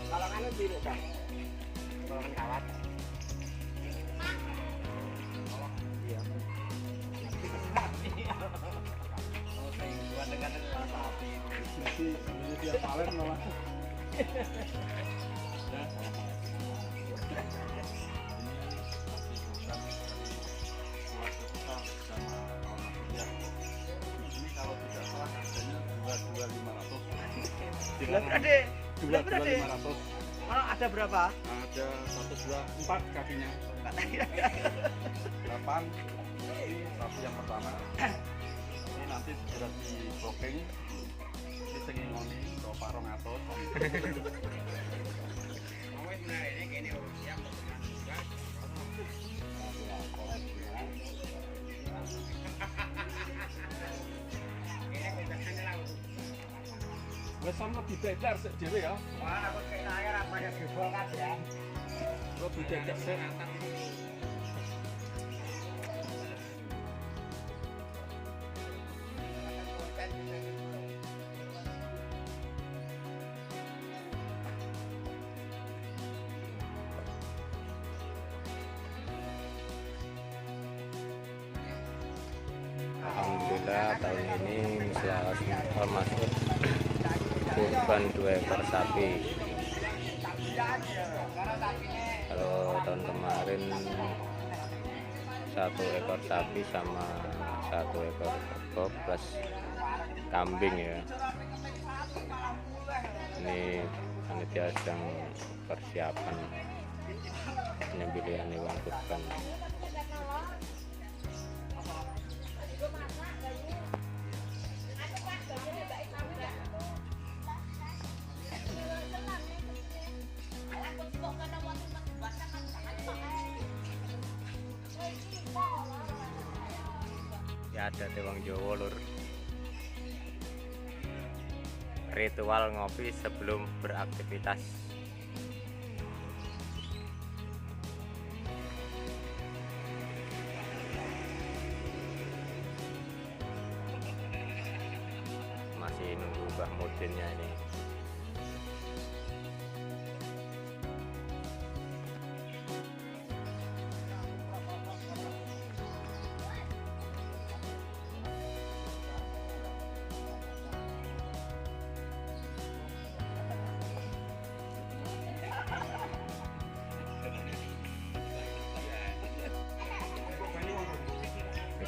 Kalau anu biru kan, kalau kawat. Iya. Oh, saya buat dengan sapi. Ini dia palet malah. Ini kalau tidak salah harganya 22.500. 22.500. Oh, ada berapa? Ada 1, 2, 4 kakinya. 8. Ini sapi yang pertama. Ini nanti segera di booking. Ini sing ngoni karo Pak Rongatus. Wes sama didedar sik dhewe ya. Wah, aku kena air apa ya gebol kan ya. Kok didedar sik. Alhamdulillah tahun ini masuk kurban 2 ekor sapi. Kalau tahun kemarin 1 ekor sapi sama 1 ekor kerbau plus kambing ya. Ini panitia sedang persiapan penyembelihan hewan kurban. Ya ada wong Jawa lur. Ritual ngopi sebelum beraktivitas. Masih nunggu Mbah Mudinnya ini.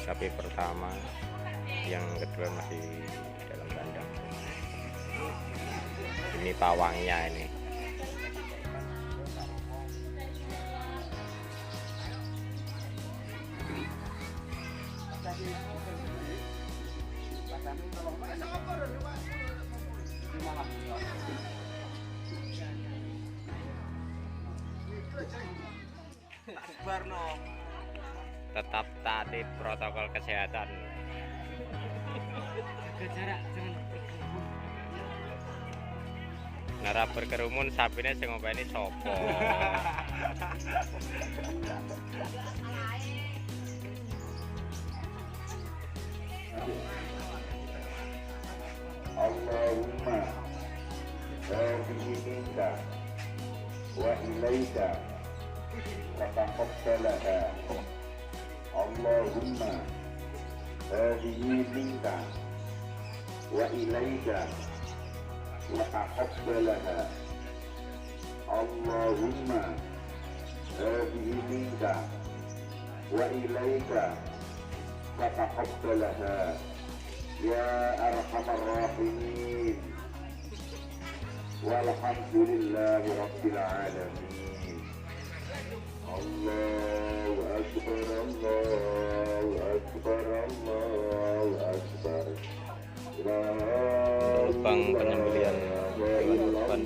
Sapi pertama, yang kedua masih dalam kandang. Ini pawangnya ini. Tetap taati protokol kesehatan. Nara berkerumun sapinya sing ngopeni sopo. Allahumma hadhihi minka wa ilaika fataqabbalaha. Allahumma hadhihi minka wa ilaika fataqabbalaha. Allahumma hadhihi minka wa ilaika fataqabbalaha ya arhamar rahimin. Walhamdulillahi rabbil alamin. Allahu akbar, Allahu akbar, Allahu akbar. Lubang penyembelihan hewan kurban.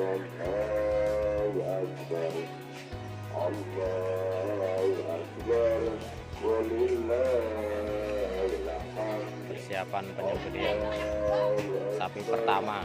Allahu akbar, Allahu akbar, walillahil hamd. persiapan penyembelihan sapi pertama.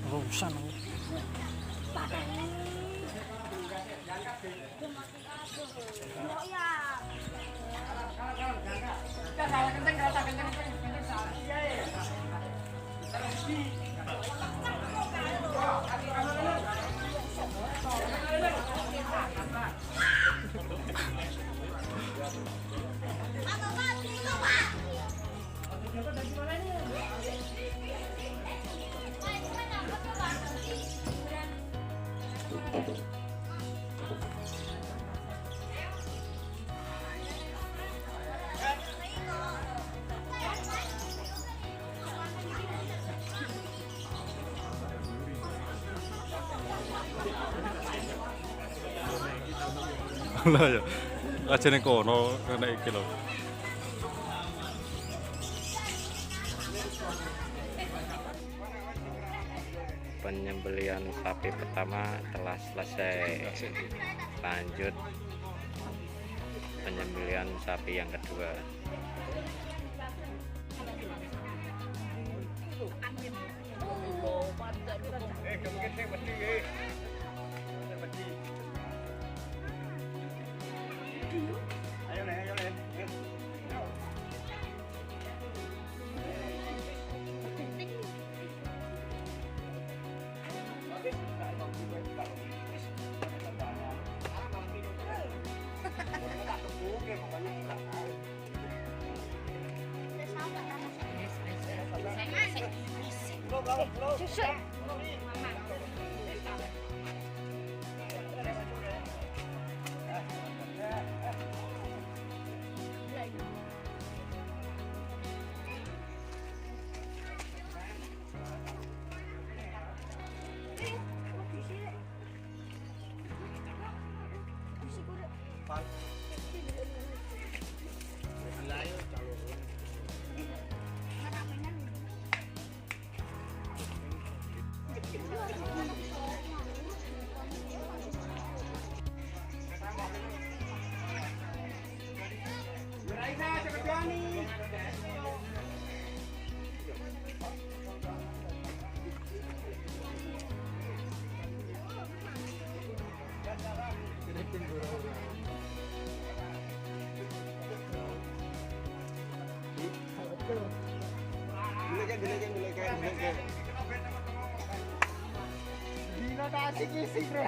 Rusan. Lah ya. Aja ning kono kena iki lho. Penyembelihan sapi pertama telah selesai. Lanjut penyembelihan sapi yang kedua. Dino tak asik-asik, Bre.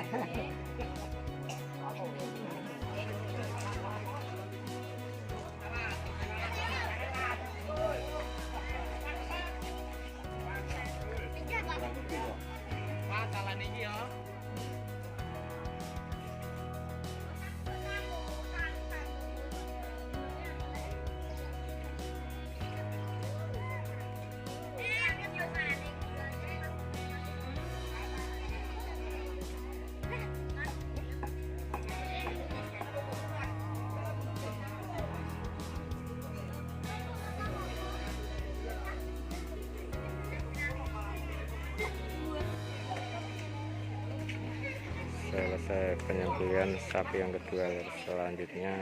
Selesai penyembelihan sapi yang kedua, selanjutnya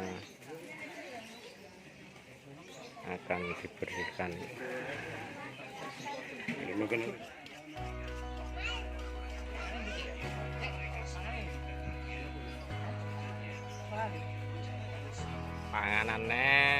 akan dibersihkan. Panganannya